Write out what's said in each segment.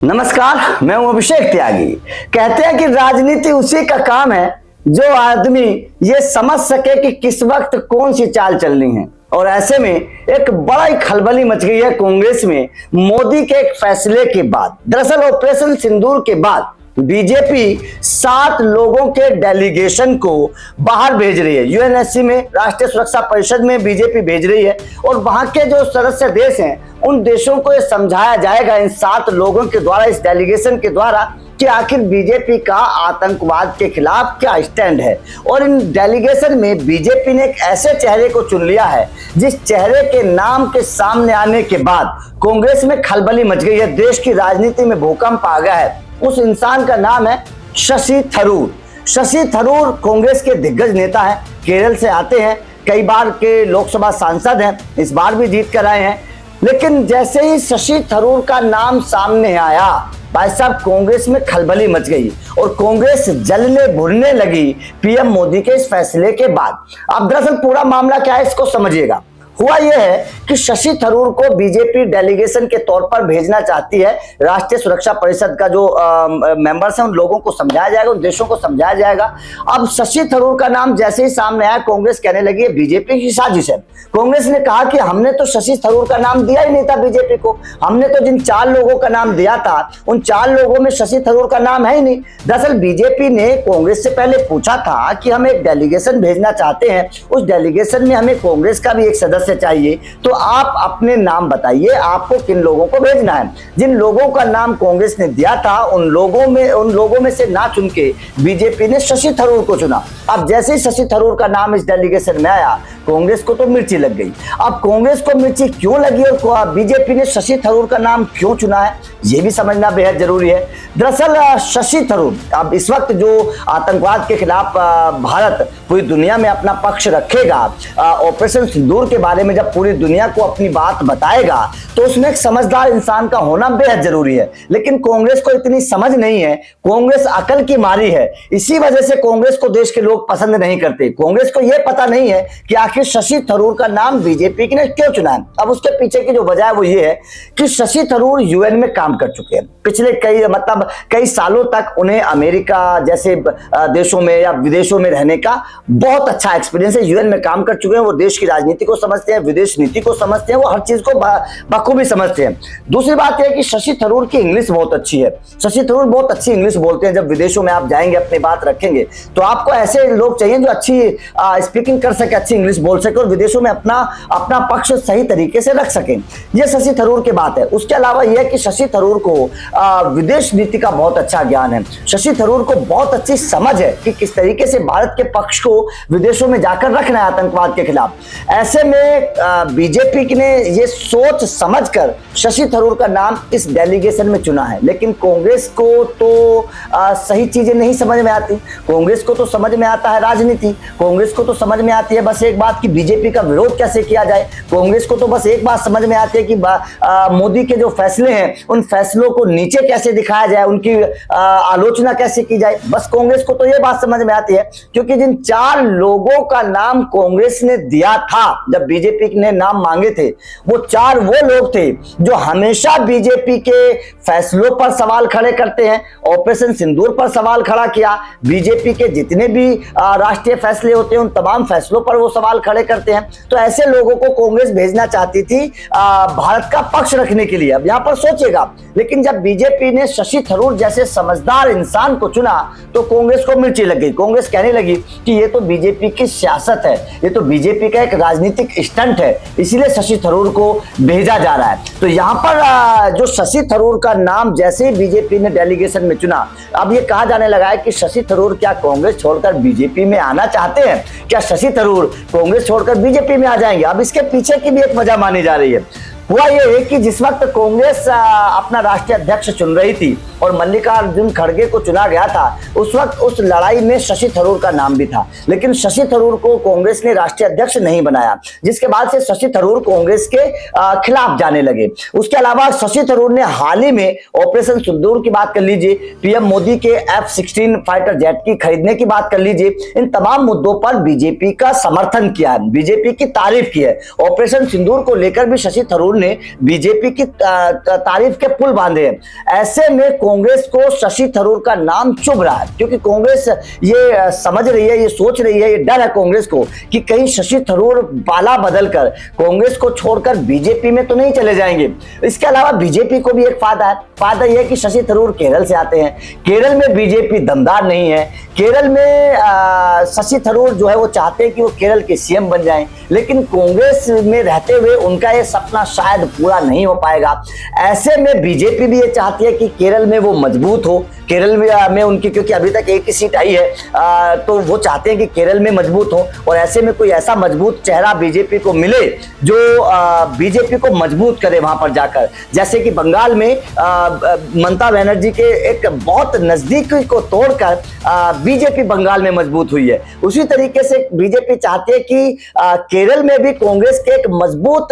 नमस्कार, मैं हूं अभिषेक त्यागी। कहते हैं कि राजनीति उसी का काम है जो आदमी ये समझ सके कि किस वक्त कौन सी चाल चलनी है। और ऐसे में एक बड़ा ही खलबली मच गई है कांग्रेस में मोदी के एक फैसले के बाद। दरअसल ऑपरेशन सिंदूर के बाद बीजेपी 7 लोगों के डेलीगेशन को बाहर भेज रही है। यूएनएससी में, राष्ट्रीय सुरक्षा परिषद में बीजेपी भेज रही है और वहां के जो सदस्य देश हैं उन देशों को यह समझाया जाएगा इन 7 लोगों के द्वारा, इस डेलीगेशन के द्वारा, कि आखिर बीजेपी का आतंकवाद के खिलाफ क्या स्टैंड है। और इन डेलीगेशन में बीजेपी ने एक ऐसे चेहरे को चुन लिया है जिस चेहरे के नाम के सामने आने के बाद कांग्रेस में खलबली मच गई है, देश की राजनीति में भूकंप आ गया है। उस इंसान का नाम है शशि थरूर। शशि थरूर कांग्रेस के दिग्गज नेता हैं, केरल से आते हैं, कई बार के लोकसभा सांसद हैं, इस बार भी जीत कर आए हैं। लेकिन जैसे ही शशि थरूर का नाम सामने आया, भाई साहब, कांग्रेस में खलबली मच गई और कांग्रेस जलने भुनने लगी पीएम मोदी के इस फैसले के बाद। अब दरअसल पूरा मामला क्या है इसको समझिएगा। हुआ यह है कि शशि थरूर को बीजेपी डेलीगेशन के तौर पर भेजना चाहती है। राष्ट्रीय सुरक्षा परिषद का जो मेंबर्स हैं उन लोगों को समझाया जाएगा, उन देशों को समझाया जाएगा। अब शशि थरूर का नाम जैसे ही सामने आया, कांग्रेस कहने लगी है बीजेपी की साजिश है। कांग्रेस ने कहा कि हमने तो शशि थरूर का नाम दिया ही नहीं था बीजेपी को, हमने तो जिन 4 लोगों का नाम दिया था उन 4 लोगों में शशि थरूर का नाम है ही नहीं। दरअसल बीजेपी ने कांग्रेस से पहले पूछा था कि हम एक डेलीगेशन भेजना चाहते हैं, उस डेलीगेशन में हमें कांग्रेस का भी एक सदस्य चाहिए, तो आप अपने नाम बताइए, आपको किन लोगों को भेजना है। जिन लोगों का नाम कांग्रेस ने दिया था उन लोगों में से ना चुन के बीजेपी ने शशि थरूर को चुना। अब जैसे ही शशि थरूर का नाम इस डेलीगेशन में आया, कांग्रेस को तो मिर्ची लग गई। अब कांग्रेस को मिर्ची क्यों लगी और बीजेपी ने शशि थरूर का नाम क्यों चुना है, यह भी समझना बेहद जरूरी है। दरअसल शशि थरूर अब इस वक्त जो आतंकवाद के खिलाफ भारत पूरी दुनिया में अपना पक्ष रखेगा, ऑपरेशन सिंदूर के बारे में जब पूरी दुनिया को अपनी बात बताएगा, तो उसमें एक समझदार इंसान का होना बेहद जरूरी है। लेकिन कांग्रेस को इतनी समझ नहीं है, कांग्रेस अकल की मारी है। इसी वजह से कांग्रेस को देश के लोग पसंद नहीं करते। कांग्रेस को यह पता नहीं है कि आखिर शशि थरूर का नाम बीजेपी ने क्यों चुना है। अब उसके पीछे की जो वजह है वो ये है कि शशि थरूर यूएन में काम कर चुके हैं। पिछले कई सालों तक उन्हें अमेरिका जैसे देशों में या विदेशों में रहने का बहुत अच्छा एक्सपीरियंस है। यूएन में काम कर चुके हैं, वो देश की राजनीति को समझते हैं, विदेश नीति को समझते हैं, वो हर चीज को बखूबी समझते हैं। दूसरी बात यह है कि शशि थरूर की इंग्लिश बहुत अच्छी है। शशि थरूर बहुत अच्छी इंग्लिश बोलते हैं। जब विदेशों में आप जाएंगे, अपनी बात रखेंगे, तो आपको ऐसे लोग चाहिए जो अच्छी स्पीकिंग कर सके, अच्छी इंग्लिश बोल सके और विदेशों में अपना पक्ष सही तरीके से रख सके। यह शशि थरूर की बात है। उसके अलावा यह कि शशि थरूर को विदेश नीति का बहुत अच्छा ज्ञान है। शशि थरूर को बहुत अच्छी समझ है कि किस तरीके से भारत के पक्ष को विदेशों में जाकर रखना है आतंकवाद के खिलाफ। ऐसे में बीजेपी ने यह सोच समझकर शशि थरूर का नाम इस डेलीगेशन में चुना है। लेकिन कांग्रेस को तो सही चीजें नहीं समझ में आती। कांग्रेस को तो समझ में आता है राजनीति, कांग्रेस को तो समझ में आती है बस एक बात कि बीजेपी का विरोध कैसे किया जाए। कांग्रेस को तो बस एक बात समझ में आती है कि मोदी के जो फैसले हैं उन फैसलों को नीचे कैसे दिखाया जाए, उनकी आलोचना कैसे की जाए। बस कांग्रेस को तो यह बात समझ में आती है, क्योंकि जिन 4 लोगों का नाम कांग्रेस ने दिया था जब बीजेपी ने नाम मांगे थे, वो 4 वो लोग थे जो हमेशा बीजेपी के फैसलों पर सवाल खड़े करते हैं। ऑपरेशन सिंदूर पर सवाल खड़ा किया, बीजेपी के जितने भी राष्ट्रीय फैसले होते हैं उन तमाम फैसलों पर वो सवाल खड़े करते हैं। तो ऐसे लोगों को कांग्रेस भेजना चाहती थी भारत का पक्ष रखने के लिए। अब यहां पर सोचिएगा, लेकिन जब बीजेपी ने शशि थरूर जैसे समझदार इंसान को चुना तो कांग्रेस को मिर्ची लग गई। कांग्रेस कहने लगी कि ये तो बीजेपी की सियासत है, ये तो बीजेपी का एक राजनीतिक स्टंट है, इसीलिए शशि थरूर को भेजा जा रहा है। तो यहाँ पर जो शशि थरूर का नाम जैसे ही बीजेपी ने डेलीगेशन में चुना, अब ये कहा जाने लगा है कि शशि थरूर क्या कांग्रेस छोड़कर बीजेपी में आना चाहते हैं, क्या शशि थरूर कांग्रेस छोड़कर बीजेपी में आ जाएंगे। अब इसके पीछे की भी एक वजह मानी जा रही है। हुआ यह है कि जिस वक्त कांग्रेस अपना राष्ट्रीय अध्यक्ष चुन रही थी और मल्लिकार्जुन खड़गे को चुना गया था, उस वक्त उस लड़ाई में शशि थरूर का नाम भी था। लेकिन शशि थरूर को कांग्रेस ने राष्ट्रीय अध्यक्ष नहीं बनाया, जिसके बाद से शशि थरूर कांग्रेस के खिलाफ जाने लगे। उसके अलावा शशि थरूर ने हाल ही में ऑपरेशन सिंदूर की बात कर लीजिए, पीएम मोदी के F-16 फाइटर जेट की खरीदने की बात कर लीजिए, इन तमाम मुद्दों पर बीजेपी का समर्थन किया है, बीजेपी की तारीफ की है। ऑपरेशन सिंदूर को लेकर भी शशि थरूर ने बीजेपी की तारीफ के पुल बांधे हैं। ऐसे में कांग्रेस को शशि थरूर का नाम चुभ रहा है, क्योंकि कांग्रेस ये समझ रही है, ये सोच रही है, ये डर है कांग्रेस को कि कहीं शशि थरूर बाला बदलकर कांग्रेस को छोड़कर बीजेपी में तो नहीं चले जाएंगे। इसके अलावा बीजेपी को भी एक फायदा है, फायदा यह है कि शशि थरूर केरल से आते हैं, केरल में बीजेपी दमदार नहीं है, केरल में शशि थरूर जो है वो चाहते हैं कि वो केरल के सीएम बन जाएं, लेकिन कांग्रेस में रहते हुए उनका ये सपना शायद पूरा नहीं हो पाएगा। ऐसे में बीजेपी भी ये चाहती है कि केरल में वो मजबूत हो, केरल में उनकी, क्योंकि अभी तक एक ही सीट आई है, तो वो चाहते हैं कि केरल में मजबूत हो, और ऐसे में कोई ऐसा मजबूत चेहरा बीजेपी को मिले जो बीजेपी को मजबूत करे वहां पर जाकर। जैसे कि बंगाल में ममता बनर्जी के एक बहुत नजदीकी को तोड़कर बीजेपी बंगाल में मजबूत हुई है। उसी तरीके से बीजेपी चाहती है कि केरल में भी कांग्रेस के एक मजबूत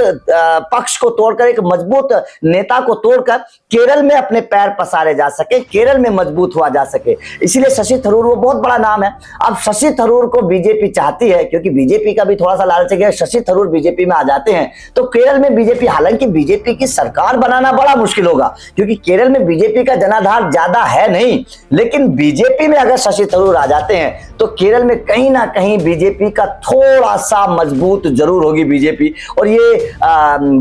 पक्ष को तोड़कर, एक मजबूत नेता को तोड़कर केरल में अपने पैर पसारे जा सके, केरल में मजबूत हुआ जा सके। इसीलिए शशि थरूर वो बहुत बड़ा नाम है। अब शशि थरूर को बीजेपी चाहती है, क्योंकि बीजेपी का भी थोड़ा सा लालच है कि शशि थरूर बीजेपी में आ जाते हैं तो केरल में बीजेपी, हालांकि बीजेपी की सरकार बनाना बड़ा मुश्किल होगा, क्योंकि केरल में बीजेपी का जनाधार ज्यादा है नहीं, लेकिन बीजेपी में अगर शशि थरूर आ जाते हैं तो केरल में कहीं ना कहीं बीजेपी का थोड़ा सा मजबूत जरूर होगी बीजेपी। और ये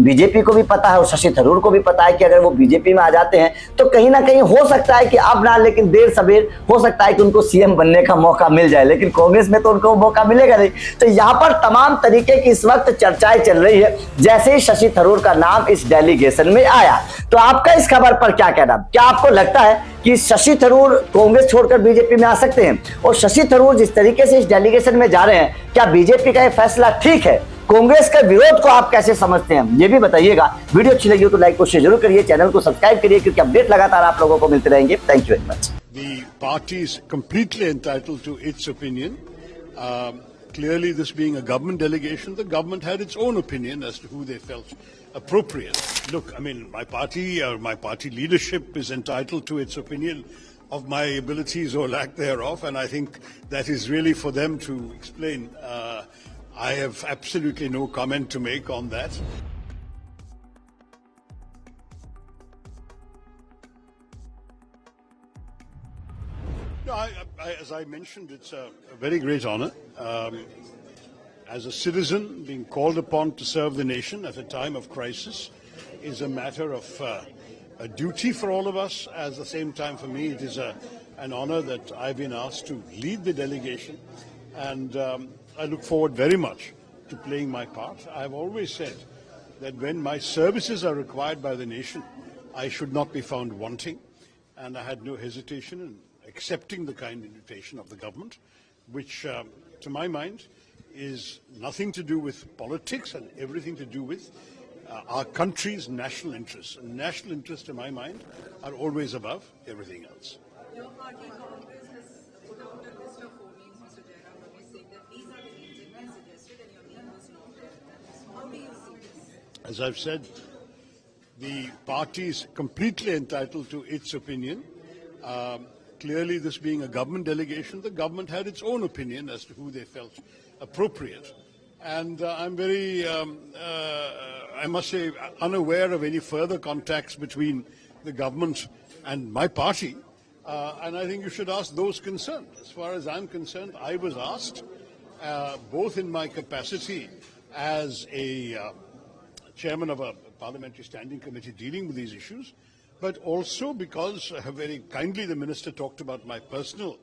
बीजेपी को भी पता है और शशि थरूर को भी पता है कि अगर वो बीजेपी में आ जाते हैं तो कहीं ना कहीं हो सकता है कि अब ना, लेकिन देर सवेर हो सकता है कि उनको सीएम बनने का मौका मिल जाए, लेकिन कांग्रेस में तो उनको मौका मिलेगा नहीं। तो यहाँ पर तमाम तरीके की इस वक्त चर्चाएं चल रही है जैसे ही शशि थरूर का नाम इस डेलीगेशन में आया। तो आपका इस खबर पर क्या कहना? क्या आपको लगता है कि शशि थरूर कांग्रेस छोड़कर बीजेपी में आ सकते हैं? और शशि थरूर जिस तरीके से इस डेलीगेशन में जा रहे हैं, क्या बीजेपी का यह फैसला ठीक है? कांग्रेस के विरोध को आप कैसे समझते हैं ये भी बताइएगा। वीडियो अच्छी लगी हो तो लाइक और शेयर जरूर करिए, चैनल को सब्सक्राइब करिए, क्योंकि अपडेट लगातार आप लोगों को मिलते रहेंगे। Thank you very much. The party is completely entitled to its opinion. Clearly, this being a government delegation, the government had its own opinion as to who they felt appropriate. Look, I mean, my party leadership is entitled to its opinion of my abilities or lack thereof, and I think that is really for them to explain. I have absolutely no comment to make on that. No, as I mentioned, it's a very great honor. As a citizen, being called upon to serve the nation at a time of crisis is a matter of a duty for all of us. At the same time, for me, it is an honor that I've been asked to lead the delegation, and I look forward very much to playing my part. I've always said that when my services are required by the nation, I should not be found wanting, and I had no hesitation in accepting the kind invitation of the government, which, to my mind, is nothing to do with politics and everything to do with our country's national interests. And national interests, to my mind, are always above everything else. Your party, Congress, has put out a list of 4 names, Mr. Jairam Ravi, saying that these are the names that we suggested and your name was not there. How do you see this? As I've said, the party is completely entitled to its opinion. Clearly, this being a government delegation, the government had its own opinion as to who they felt appropriate. And I'm very, I must say, unaware of any further contacts between the government and my party. And I think you should ask those concerned. As far as I'm concerned, I was asked, both in my capacity as a chairman of a parliamentary standing committee dealing with these issues, but also because very kindly the minister talked about my personal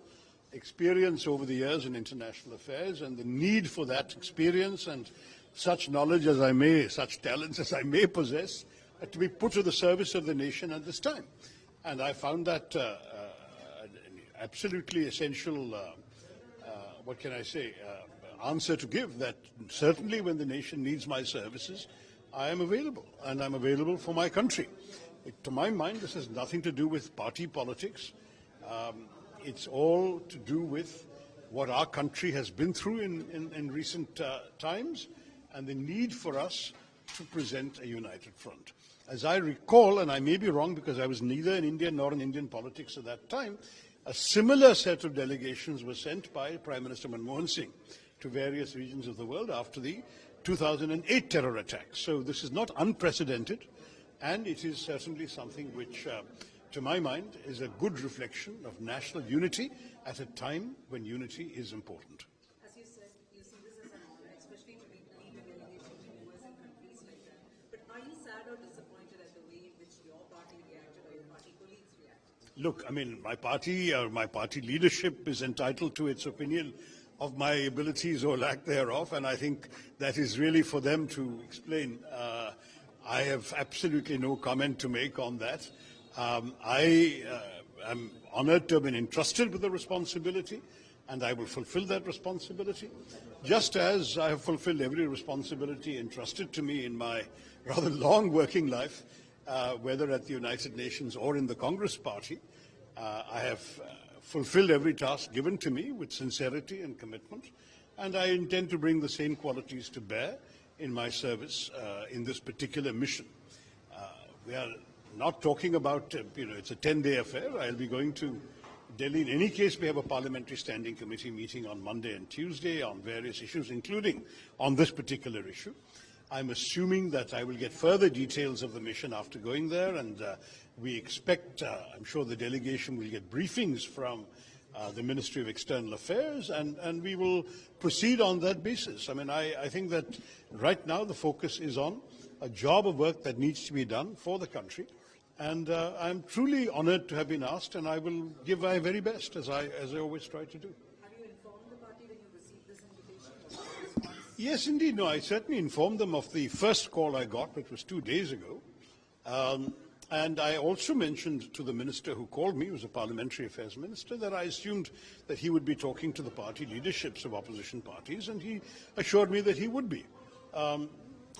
experience over the years in international affairs and the need for that experience and such knowledge as I may, such talents as I may possess, to be put to the service of the nation at this time. And I found that absolutely essential, what can I say, answer to give, that certainly when the nation needs my services, I am available, and I'm available for my country. To my mind, this has nothing to do with party politics. It's all to do with what our country has been through in recent times and the need for us to present a united front. As I recall, and I may be wrong because I was neither in India nor in Indian politics at that time, a similar set of delegations were sent by Prime Minister Manmohan Singh to various regions of the world after the 2008 terror attacks. So this is not unprecedented, and it is certainly something which, to my mind, is a good reflection of national unity at a time when unity is important. As you said, you see this as an honor, especially to lead a delegation to US and countries like that. But are you sad or disappointed at the way in which your party reacted or your party colleagues reacted? Look, I mean, my party leadership is entitled to its opinion of my abilities or lack thereof, and I think that is really for them to explain. I have absolutely no comment to make on that. I am honored to have been entrusted with the responsibility, and I will fulfill that responsibility, just as I have fulfilled every responsibility entrusted to me in my rather long working life, whether at the United Nations or in the Congress Party. I have fulfilled every task given to me with sincerity and commitment, and I intend to bring the same qualities to bear in my service in this particular mission. We are not talking about, it's a 10-day affair. I'll be going to Delhi. In any case, we have a Parliamentary Standing Committee meeting on Monday and Tuesday on various issues, including on this particular issue. I'm assuming that I will get further details of the mission after going there, and we expect, I'm sure the delegation will get briefings from the Ministry of External Affairs, and we will proceed on that basis. I mean, I think that right now the focus is on a job of work that needs to be done for the country, and I'm truly honored to have been asked, and I will give my very best, as I always try to do. Have you informed the party when you received this invitation? Yes, indeed. No, I certainly informed them of the first call I got, which was 2 days ago. And I also mentioned to the minister who called me, who was a parliamentary affairs minister, that I assumed that he would be talking to the party leaderships of opposition parties, and he assured me that he would be.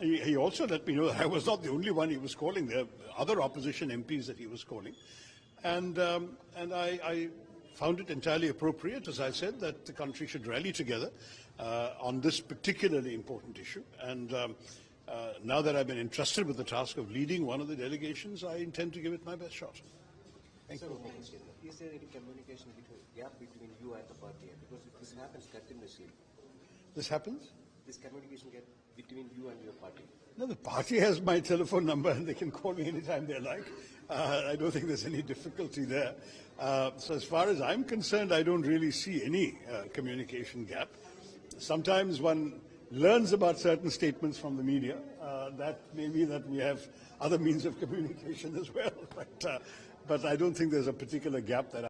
He also let me know that I was not the only one he was calling. There are other opposition MPs that he was calling. And I found it entirely appropriate, as I said, that the country should rally together on this particularly important issue. And now that I've been entrusted with the task of leading one of the delegations, I intend to give it my best shot. Thank you. Is there any communication gap between you and the party? Because this happens continuously. This happens? This communication gap between you and your party. No, the party has my telephone number and they can call me anytime they like. I don't think there's any difficulty there. So as far as I'm concerned, I don't really see any communication gap. Sometimes one learns about certain statements from the media. That may mean that we have other means of communication as well. But I don't think there's a particular gap that